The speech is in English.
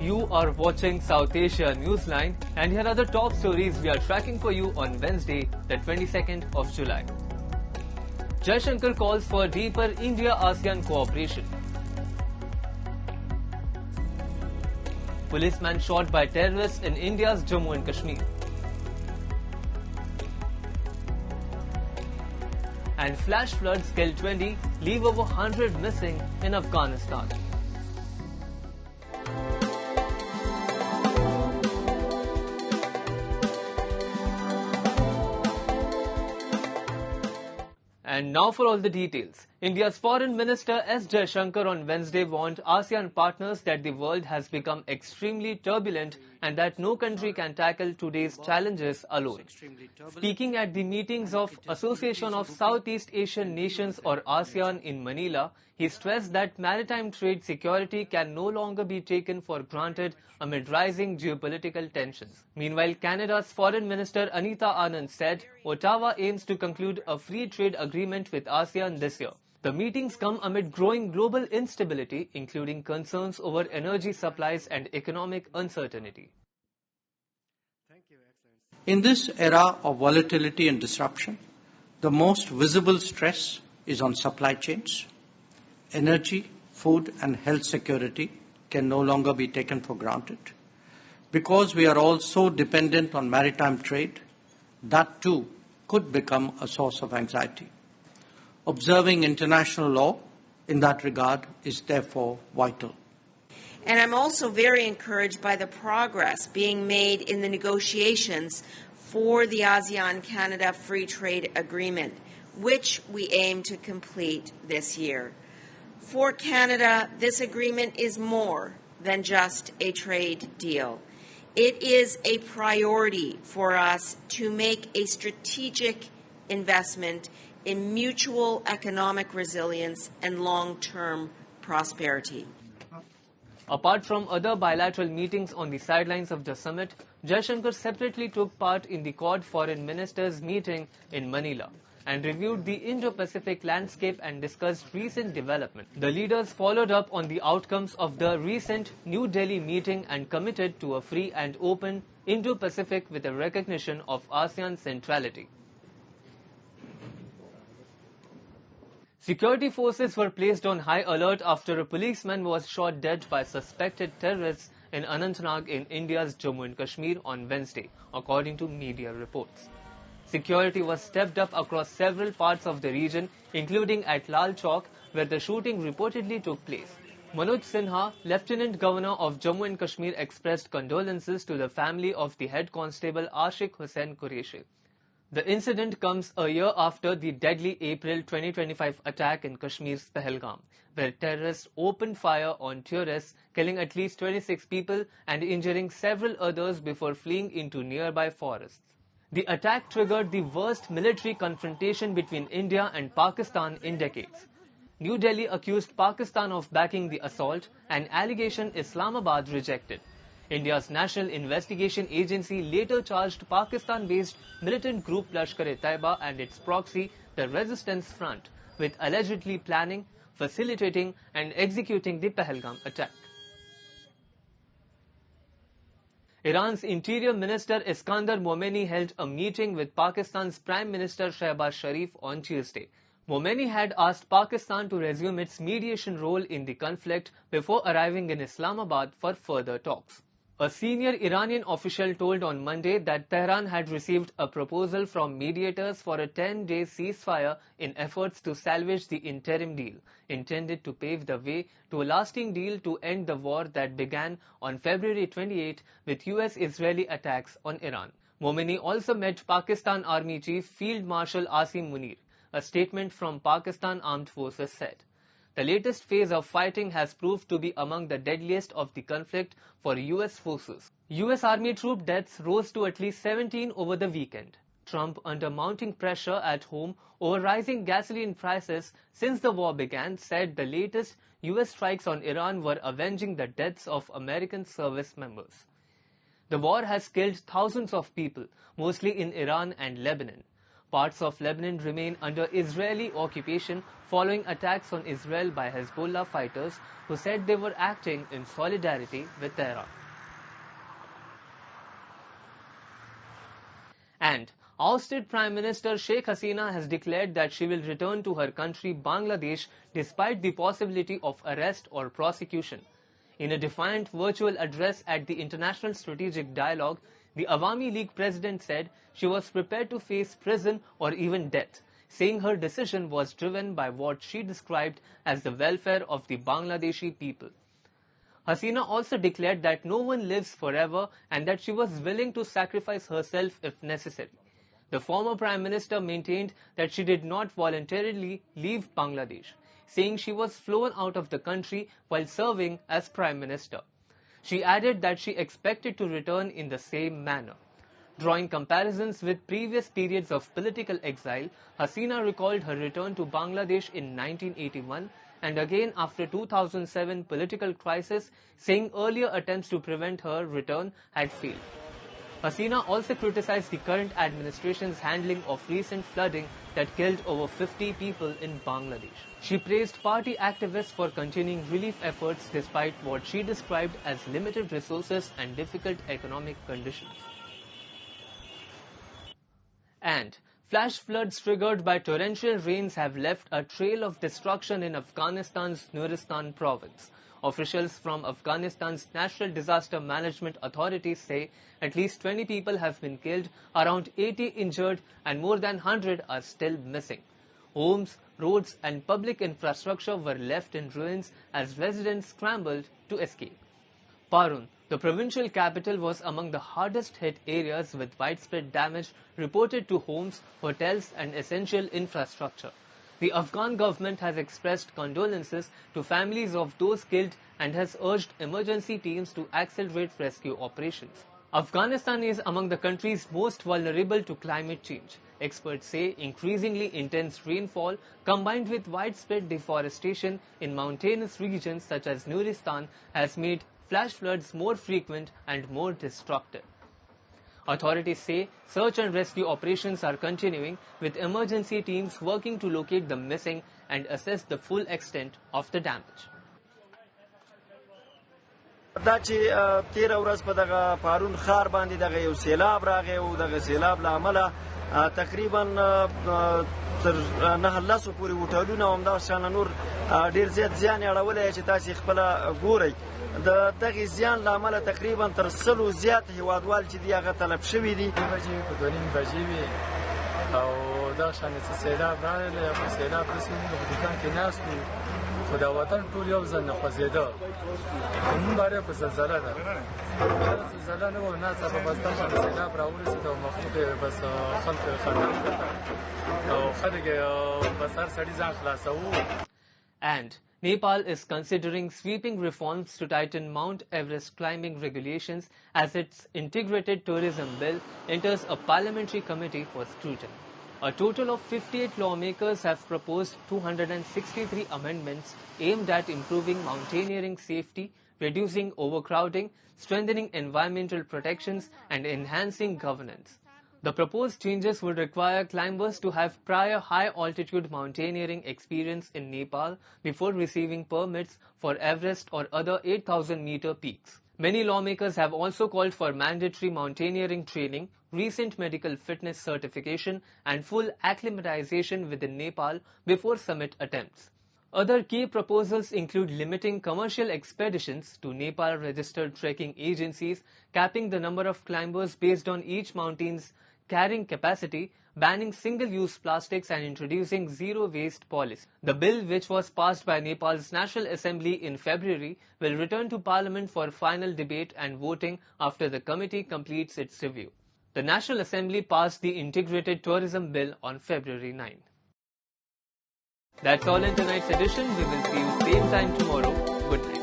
You are watching South Asia Newsline, and here are the top stories we are tracking for you on Wednesday, the 22nd of July. Jaishankar calls for deeper India-ASEAN cooperation. Policeman shot by terrorists in India's Jammu and Kashmir. And flash floods kill 20, leave over 100 missing in Afghanistan. And now for all the details. India's Foreign Minister S. Jaishankar on Wednesday warned ASEAN partners that the world has become extremely turbulent and that no country can tackle today's challenges alone. Speaking at the meetings of Association of Southeast Asian Nations or ASEAN in Manila, he stressed that maritime trade security can no longer be taken for granted amid rising geopolitical tensions. Meanwhile, Canada's Foreign Minister Anita Anand said Ottawa aims to conclude a free trade agreement with ASEAN this year. The meetings come amid growing global instability, including concerns over energy supplies and economic uncertainty. In this era of volatility and disruption, the most visible stress is on supply chains. Energy, food and health security can no longer be taken for granted. Because we are all so dependent on maritime trade, that too could become a source of anxiety. Observing international law in that regard is therefore vital. And I'm also very encouraged by the progress being made in the negotiations for the ASEAN-Canada Free Trade Agreement, which we aim to complete this year. For Canada, this agreement is more than just a trade deal. It is a priority for us to make a strategic investment in mutual economic resilience and long-term prosperity. Apart from other bilateral meetings on the sidelines of the summit, Jaishankar separately took part in the Quad Foreign Ministers meeting in Manila and reviewed the Indo-Pacific landscape and discussed recent development. The leaders followed up on the outcomes of the recent New Delhi meeting and committed to a free and open Indo-Pacific with a recognition of ASEAN centrality. Security forces were placed on high alert after a policeman was shot dead by suspected terrorists in Anantnag in India's Jammu and Kashmir on Wednesday, according to media reports. Security was stepped up across several parts of the region, including at Lal Chowk, where the shooting reportedly took place. Manoj Sinha, Lieutenant Governor of Jammu and Kashmir, expressed condolences to the family of the head constable Ashik Hussain Qureshi. The incident comes a year after the deadly April 2025 attack in Kashmir's Pahalgam, where terrorists opened fire on tourists, killing at least 26 people and injuring several others before fleeing into nearby forests. The attack triggered the worst military confrontation between India and Pakistan in decades. New Delhi accused Pakistan of backing the assault, an allegation Islamabad rejected. India's National Investigation Agency later charged Pakistan-based militant group Lashkar-e-Taiba and its proxy, the Resistance Front, with allegedly planning, facilitating and executing the Pahalgam attack. Iran's Interior Minister Eskandar Momeni held a meeting with Pakistan's Prime Minister Shehbaz Sharif on Tuesday. Momeni had asked Pakistan to resume its mediation role in the conflict before arriving in Islamabad for further talks. A senior Iranian official told on Monday that Tehran had received a proposal from mediators for a 10-day ceasefire in efforts to salvage the interim deal, intended to pave the way to a lasting deal to end the war that began on February 28 with US-Israeli attacks on Iran. Momeni also met Pakistan Army Chief Field Marshal Asim Munir. A statement from Pakistan Armed Forces said. The latest phase of fighting has proved to be among the deadliest of the conflict for US forces. US Army troop deaths rose to at least 17 over the weekend. Trump, under mounting pressure at home over rising gasoline prices since the war began, said the latest US strikes on Iran were avenging the deaths of American service members. The war has killed thousands of people, mostly in Iran and Lebanon. Parts of Lebanon remain under Israeli occupation following attacks on Israel by Hezbollah fighters who said they were acting in solidarity with Tehran. And ousted Prime Minister Sheikh Hasina has declared that she will return to her country Bangladesh despite the possibility of arrest or prosecution. In a defiant virtual address at the International Strategic Dialogue, the Awami League president said she was prepared to face prison or even death, saying her decision was driven by what she described as the welfare of the Bangladeshi people. Hasina also declared that no one lives forever and that she was willing to sacrifice herself if necessary. The former Prime Minister maintained that she did not voluntarily leave Bangladesh, saying she was flown out of the country while serving as Prime Minister. She added that she expected to return in the same manner. Drawing comparisons with previous periods of political exile, Hasina recalled her return to Bangladesh in 1981 and again after 2007 political crisis, saying earlier attempts to prevent her return had failed. Hasina also criticized the current administration's handling of recent flooding that killed over 50 people in Bangladesh. She praised party activists for continuing relief efforts despite what she described as limited resources and difficult economic conditions. And flash floods triggered by torrential rains have left a trail of destruction in Afghanistan's Nuristan province. Officials from Afghanistan's National Disaster Management Authority say at least 20 people have been killed, around 80 injured, and more than 100 are still missing. Homes, roads, and public infrastructure were left in ruins as residents scrambled to escape. Parun, the provincial capital, was among the hardest hit areas with widespread damage reported to homes, hotels, and essential infrastructure. The Afghan government has expressed condolences to families of those killed and has urged emergency teams to accelerate rescue operations. Afghanistan is among the countries most vulnerable to climate change. Experts say increasingly intense rainfall combined with widespread deforestation in mountainous regions such as Nuristan has made flash floods more frequent and more destructive. Authorities say search and rescue operations are continuing, with emergency teams working to locate the missing and assess the full extent of the damage. دا چې 13 ورځ په دغه پارون ښار باندې دغه یو سیلاب راغی او دغه سیلاب له امله تقریبا تر 9 پورې هوټلونه او همداشانه نور ډېر زیات زیان یې اړولی چې تاسې خپله ګورئ. د دغې زیان له امله تقریبا تر 100 زیات هیوادوال چې دي هغه طلب شوي دي. 2:30 بجې وې او دغشانې څه سیلاب راغلی او په سیلاب داسې موږ په دوکان کې ناست وو خو دا وطن ټول یو ځل نه خوځېده. مونږ باره په زلزله ده دا زلزله نه وه ناڅاپه بس دغه سیلاب راورسېد او مخلوق یې بس خلک یې خندان کړه او خلک یې بس هر سړي ځان خلاصوو. And Nepal is considering sweeping reforms to tighten Mount Everest climbing regulations as its integrated tourism bill enters a parliamentary committee for scrutiny. A total of 58 lawmakers have proposed 263 amendments aimed at improving mountaineering safety, reducing overcrowding, strengthening environmental protections, and enhancing governance. The proposed changes would require climbers to have prior high-altitude mountaineering experience in Nepal before receiving permits for Everest or other 8,000-meter peaks. Many lawmakers have also called for mandatory mountaineering training, recent medical fitness certification, and full acclimatization within Nepal before summit attempts. Other key proposals include limiting commercial expeditions to Nepal-registered trekking agencies, capping the number of climbers based on each mountain's carrying capacity, banning single-use plastics, and introducing zero-waste policy. The bill, which was passed by Nepal's National Assembly in February, will return to Parliament for final debate and voting after the committee completes its review. The National Assembly passed the Integrated Tourism Bill on February 9. That's all in tonight's edition. We will see you same time tomorrow. Good night.